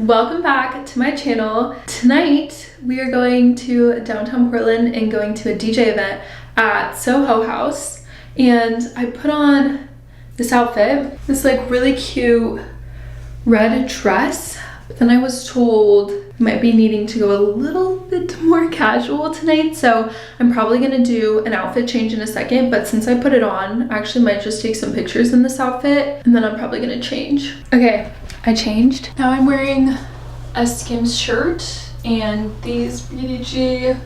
welcome back to my channel. Tonight we are going to downtown Portland and going to a DJ event at Soho House, and I put on this outfit, this like really cute red dress, but then I was told I might be needing to go a little bit more casual tonight, so I'm probably gonna do an outfit change in a second, but since I put it on, I actually might just take some pictures in this outfit and then I'm probably gonna change. Okay, I changed. Now I'm wearing a Skims shirt and these BDG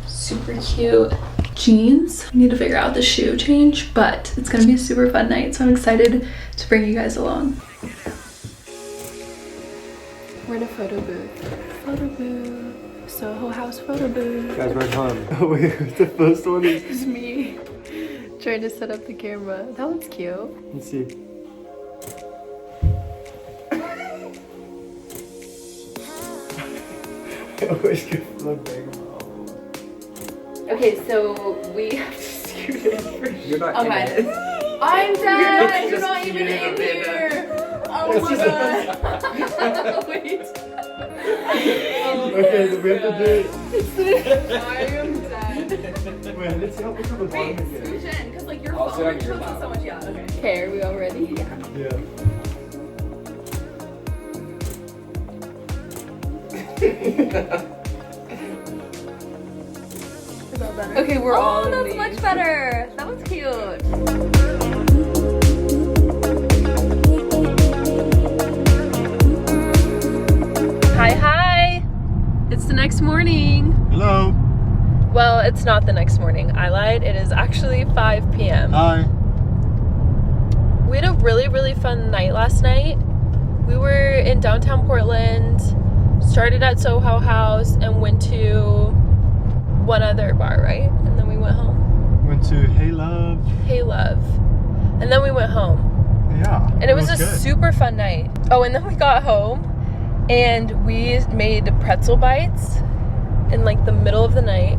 super cute jeans. I need to figure out the shoe change, but it's gonna be a super fun night, so I'm excited to bring you guys along. We're in a photo booth. Photo booth. Soho House photo booth. Guys, we're at home. Oh wait, the first one is... It's me trying to set up the camera. That one's cute. Let's see. I always get flipping. Okay, so we have to scoot in for you. You're not in it. I'm dead! You're not even in here! Oh my god! Wait. Okay, so we have to do it. I am dead. Wait, let's see how much of the bottom again. Scooch in, because like your I'll sit phone on your tilts lap. so much. Yeah, okay. Okay, are we all ready? Yeah. Okay, we're all in that's these. much better. That one's cute. Hi. It's the next morning. Hello. Well, it's not the next morning. I lied. It is actually 5 p.m. Hi. We had a really fun night last night. We were in downtown Portland, started at Soho House, and went to one other bar, right? And then we went home. Went to HeYLau. HeyLau. And then we went home. Yeah. And it was a good. super fun night. Oh, and then we got home and we made pretzel bites in like the middle of the night.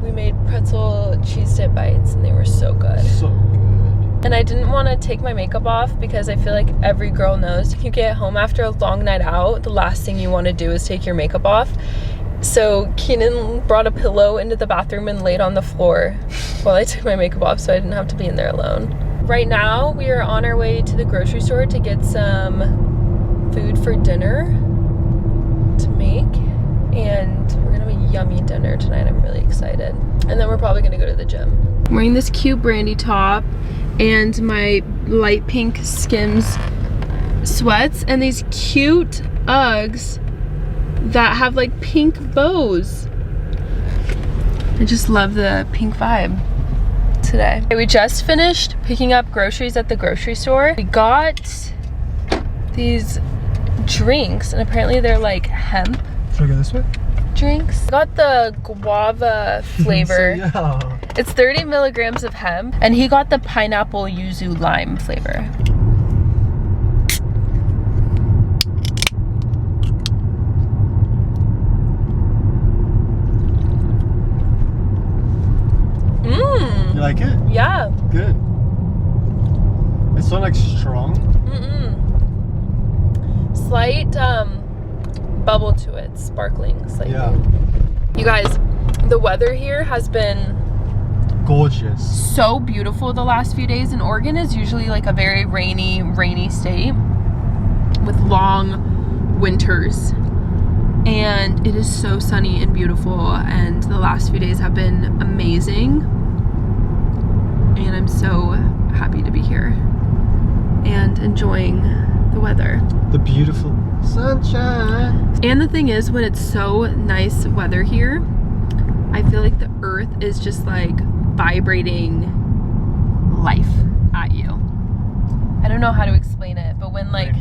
We made pretzel cheese dip bites and they were so good. So good. And I didn't want to take my makeup off because I feel like every girl knows if you get home after a long night out, the last thing you want to do is take your makeup off. So Keenan brought a pillow into the bathroom and laid on the floor while I took my makeup off so I didn't have to be in there alone. Right now, we are on our way to the grocery store to get some food for dinner to make. And we're gonna have a yummy dinner tonight. I'm really excited. And then we're probably gonna go to the gym. I'm wearing this cute brandy top and my light pink Skims sweats and these cute Uggs that have like pink bows. I just love the pink vibe today. We just finished picking up groceries at the grocery store. We got these drinks and apparently they're like hemp Should I go this way? drinks. Got the guava flavor. Yeah. It's 30 milligrams of hemp, and he got the pineapple yuzu lime flavor. Mmm. You like it? Yeah. Good. It's not like strong. Slight bubble to it, sparkling slightly. Yeah. You guys, the weather here has been Gorgeous. so beautiful the last few days. And Oregon is usually like a very rainy state with long winters. And it is so sunny and beautiful, and the last few days have been amazing. And I'm so happy to be here and enjoying the weather. The beautiful sunshine. And the thing is, when it's so nice weather here, I feel like the earth is just like vibrating life at you. I don't know how to explain it, but when like,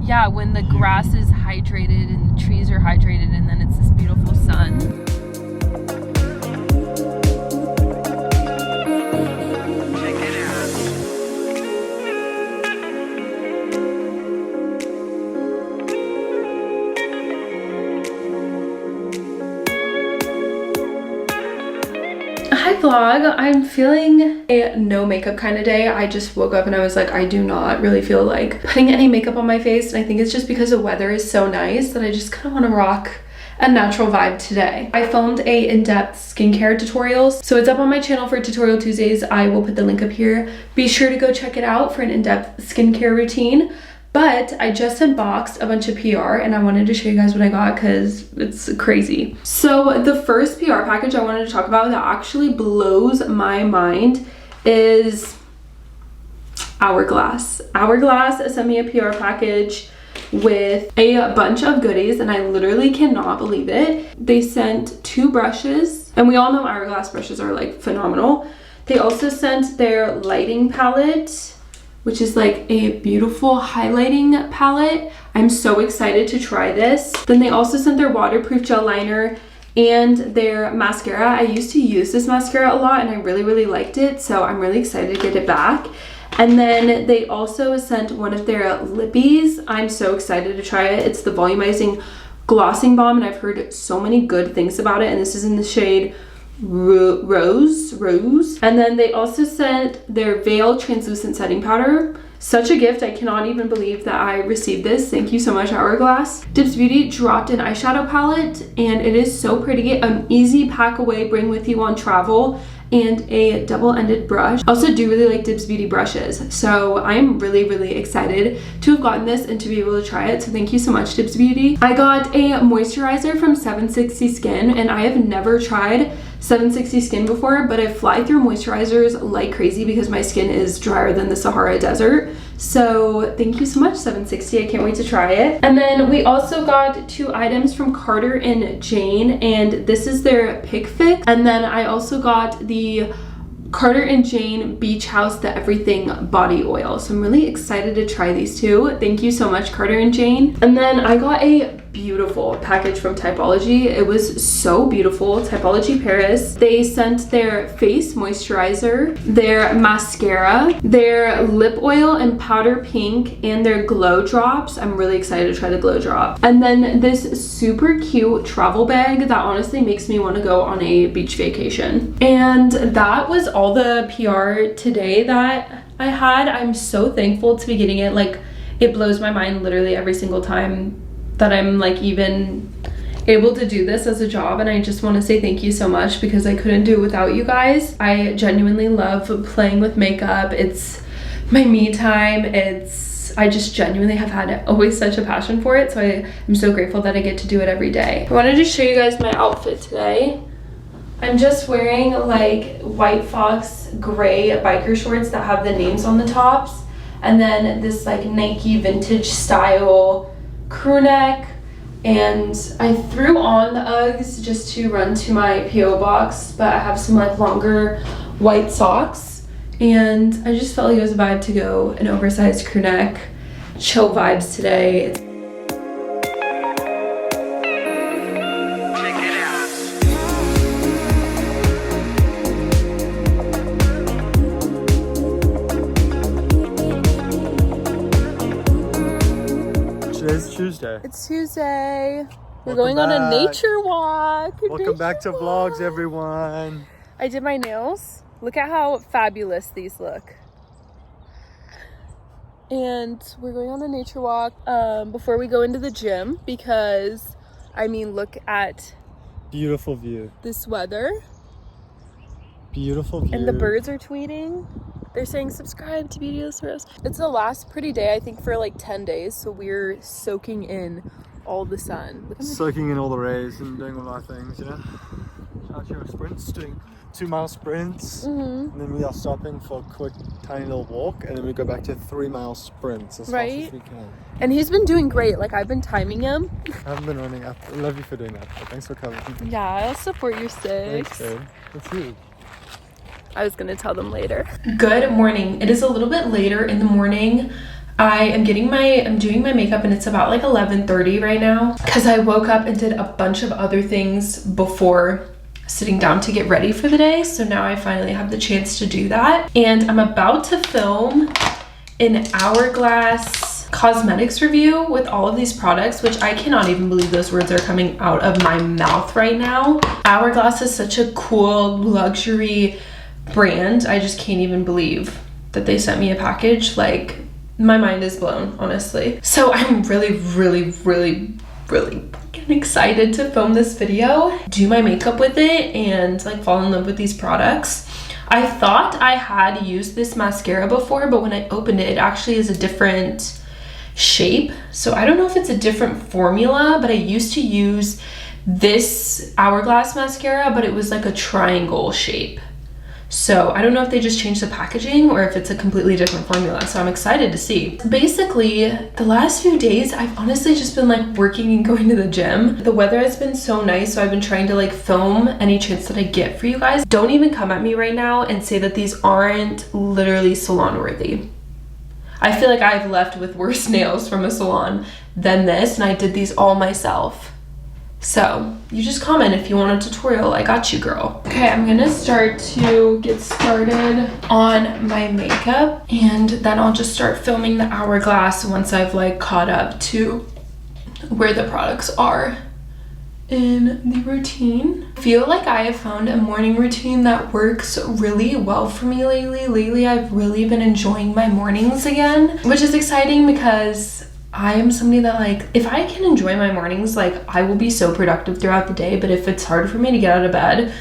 yeah, when the grass is hydrated and the trees are hydrated and then it's this beautiful sun. Hi vlog. I'm feeling a no makeup kind of day. I just woke up and I was like, I do not really feel like putting any makeup on my face, and I think it's just because the weather is so nice that I just kind of want to rock a natural vibe today. I filmed a in-depth skincare tutorials, so it's up on my channel for Tutorial Tuesdays. I will put the link up here. Be sure to go check it out for an in-depth skincare routine. But I just unboxed a bunch of PR and I wanted to show you guys what I got because it's crazy. So the first PR package I wanted to talk about that actually blows my mind is Hourglass. Hourglass sent me a PR package with a bunch of goodies and I literally cannot believe it. They sent 2 brushes, and we all know Hourglass brushes are like phenomenal. They also sent their lighting palette, which is like a beautiful highlighting palette. I'm so excited to try this. Then they also sent their waterproof gel liner and their mascara. I used to use this mascara a lot and I really liked it, so I'm really excited to get it back. And then they also sent one of their lippies. I'm so excited to try it. It's the volumizing glossing balm and I've heard so many good things about it, and this is in the shade Rose. And then they also sent their Veil translucent setting powder. Such a gift. I cannot even believe that I received this. Thank you so much, Hourglass. Dips Beauty dropped an eyeshadow palette and it is so pretty. An easy pack away, bring with you on travel, and a double-ended brush. I also do really like Dips Beauty brushes, so I'm really excited to have gotten this and to be able to try it, so thank you so much, Dips Beauty. I got a moisturizer from 760 Skin, and I have never tried 760 Skin before, but I fly through moisturizers like crazy because my skin is drier than the Sahara Desert. So thank you so much, 760. I can't wait to try it. And then we also got 2 items from Carter and Jane, and this is their Pick Fix. And then I also got the Carter and Jane Beach House The Everything Body Oil. So I'm really excited to try these 2. Thank you so much, Carter and Jane. And then I got a beautiful package from Typology. It was so beautiful. Typology Paris. They sent their face moisturizer, their mascara, their lip oil in powder pink, and their glow drops. I'm really excited to try the glow drop. And then this super cute travel bag that honestly makes me want to go on a beach vacation. And that was all the PR today that I had. I'm so thankful to be getting it. Like, it blows my mind literally every single time that I'm like even able to do this as a job, and I just want to say thank you so much because I couldn't do it without you guys. I genuinely love playing with makeup. It's my me time. I just genuinely have had always such a passion for it, so I'm so grateful that I get to do it every day. I wanted to show you guys my outfit today. I'm just wearing like white fox gray biker shorts that have the names on the tops, and then this like Nike vintage style crew neck, and I threw on the Uggs just to run to my PO box, but I have some like longer white socks, and I just felt like it was a vibe to go an oversized crew neck. Chill vibes today. Today's Tuesday. It's Tuesday. We're Welcome going on a back. nature walk. Welcome back to vlogs, everyone. I did my nails. Look at how fabulous these look. And we're going on a nature walk before we go into the gym because, I mean, look at Beautiful view. this weather. Beautiful view. And the birds are tweeting. They're saying subscribe to BEAUTYALYSSAROSE. It's the last pretty day, I think, for like 10 days. So we're soaking in all the sun. Look at soaking in all the rays and doing all our things, you know. Out here sprints, doing 2-mile sprints, and then we are stopping for a quick tiny little walk, and then we go back to 3-mile sprints as fast as we can. And he's been doing great. Like, I've been timing him. I haven't been running up. I love you for doing that, but thanks for covering. Yeah, I'll support your 6. Thanks, babe. That's you. I was gonna tell them later. Good morning. It is a little bit later in the morning. I'm doing my makeup and it's about like 11:30 right now because I woke up and did a bunch of other things before sitting down to get ready for the day. So now I finally have the chance to do that. And I'm about to film an Hourglass cosmetics review with all of these products, which I cannot even believe those words are coming out of my mouth right now. Hourglass is such a cool luxury brand. I just can't even believe that they sent me a package. Like, my mind is blown, honestly. So I'm really excited to film this video, do my makeup with it, and like fall in love with these products. I thought I had used this mascara before, but when I opened it, it actually is a different shape. So I don't know if it's a different formula, but I used to use this Hourglass mascara, but it was like a triangle shape. So I don't know if they just changed the packaging or if it's a completely different formula. So I'm excited to see. Basically, the last few days, I've honestly just been like working and going to the gym. The weather has been so nice, so I've been trying to like film any chance that I get for you guys. Don't even come at me right now and say that these aren't literally salon worthy. I feel like I've left with worse nails from a salon than this, and I did these all myself. So you just comment if you want a tutorial. I got you, girl. Okay, I'm gonna start to get started on my makeup, and then I'll just start filming the Hourglass once I've like caught up to where the products are in the routine. I feel like I have found a morning routine that works really well for me lately. Lately, I've really been enjoying my mornings again, which is exciting because I am somebody that like, if I can enjoy my mornings, like I will be so productive throughout the day. But if it's hard for me to get out of bed,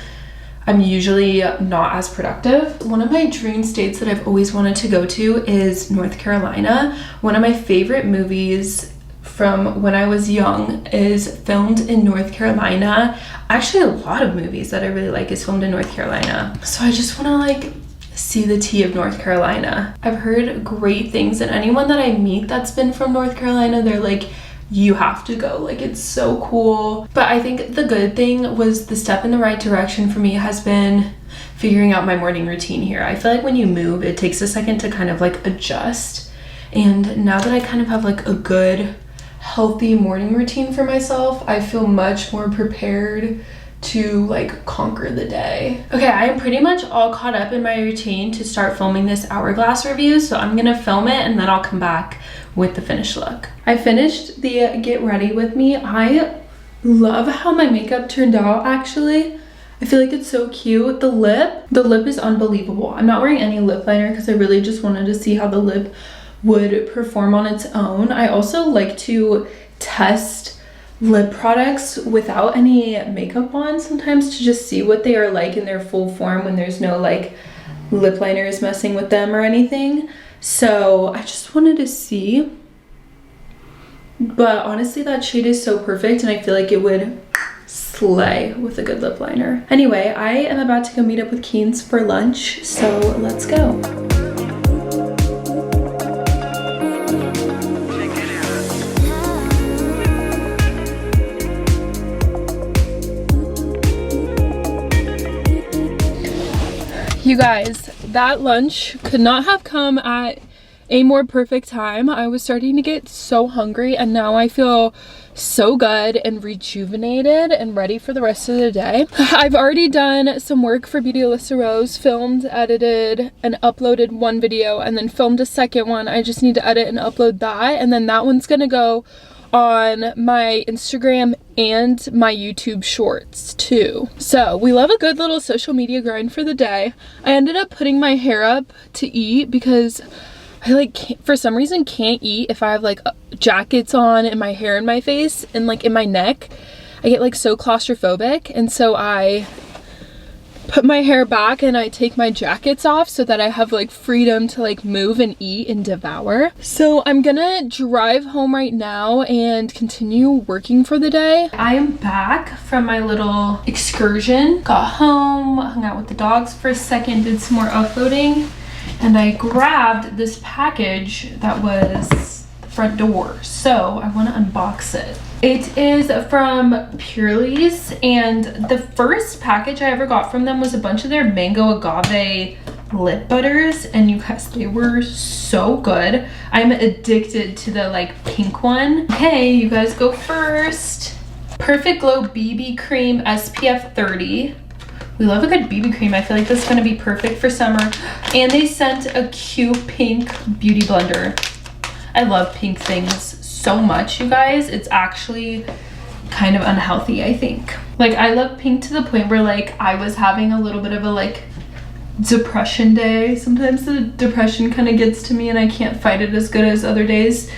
I'm usually not as productive. One of my dream states that I've always wanted to go to is North Carolina. One of my favorite movies from when I was young is filmed in North Carolina. Actually, a lot of movies that I really like is filmed in North Carolina. So I just want to like see the tea of North Carolina. I've heard great things, and anyone that I meet that's been from North Carolina, they're like, you have to go, like it's so cool. But I think the good thing was the step in the right direction for me has been figuring out my morning routine here. I feel like when you move, it takes a second to kind of like adjust, and now that I kind of have like a good healthy morning routine for myself, I feel much more prepared to like conquer the day. Okay, I am pretty much all caught up in my routine to start filming this Hourglass review, so I'm gonna film it and then I'll come back with the finished look. I finished the get ready with me. I love how my makeup turned out, actually. I feel like it's so cute. The lip is unbelievable. I'm not wearing any lip liner because I really just wanted to see how the lip would perform on its own. I also like to test lip products without any makeup on sometimes to just see what they are like in their full form when there's no like lip liners messing with them or anything. So I just wanted to see, but honestly that shade is so perfect and I feel like it would slay with a good lip liner. Anyway, I am about to go meet up with Keen's for lunch, so let's go. You guys, that lunch could not have come at a more perfect time. I was starting to get so hungry and now I feel so good and rejuvenated and ready for the rest of the day. I've already done some work for BEAUTYALYSSAROSE, filmed, edited, and uploaded one video and then filmed a second one. I just need to edit and upload that, and then that one's gonna go on my Instagram and my YouTube shorts too. So we love a good little social media grind for the day. I ended up putting my hair up to eat because I like for some reason can't eat if I have like jackets on and my hair in my face and like in my neck. I get like so claustrophobic, and so I put my hair back and I take my jackets off so that I have like freedom to like move and eat and devour. So I'm gonna drive home right now and continue working for the day. I am back from my little excursion. Got home, hung out with the dogs for a second, did some more uploading, and I grabbed this package that was the front door. So I want to unbox it. It is from Purely's, and the first package I ever got from them was a bunch of their mango agave lip butters, and you guys, they were so good. I'm addicted to the like pink one. Okay, you guys go first. Perfect Glow BB Cream SPF 30. We love a good BB cream. I feel like this is gonna be perfect for summer. And they sent a cute pink beauty blender. I love pink things so much, you guys. It's actually kind of unhealthy, I think. Like, I love pink to the point where, like, I was having a little bit of a, like, depression day. Sometimes the depression kind of gets to me and I can't fight it as good as other days.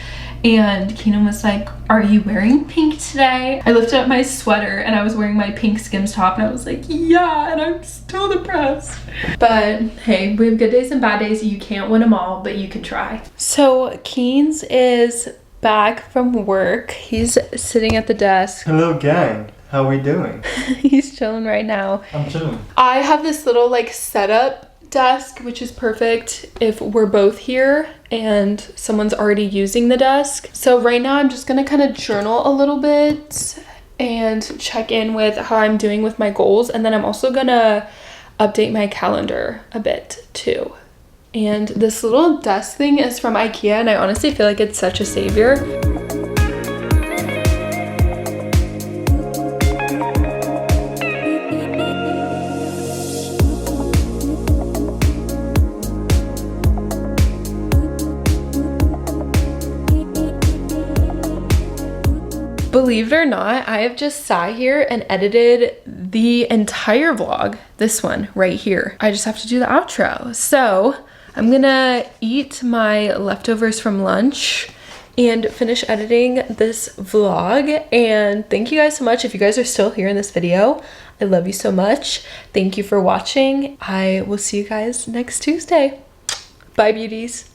And Keenan was like, are you wearing pink today? I lifted up my sweater and I was wearing my pink Skims top and I was like, yeah, and I'm still depressed. But hey, we have good days and bad days. You can't win them all, but you can try. So Keen's is back from work. He's sitting at the desk. Hello gang, how are we doing? He's chilling right now. I'm chilling. I have this little like setup desk, which is perfect if we're both here and someone's already using the desk. So right now I'm just gonna kind of journal a little bit and check in with how I'm doing with my goals, and then I'm also gonna update my calendar a bit too. And this little desk thing is from IKEA and I honestly feel like it's such a savior. Believe it or not, I have just sat here and edited the entire vlog, this one right here. I just have to do the outro. So I'm gonna eat my leftovers from lunch and finish editing this vlog. And thank you guys so much. If you guys are still here in this video, I love you so much. Thank you for watching. I will see you guys next Tuesday. Bye, beauties.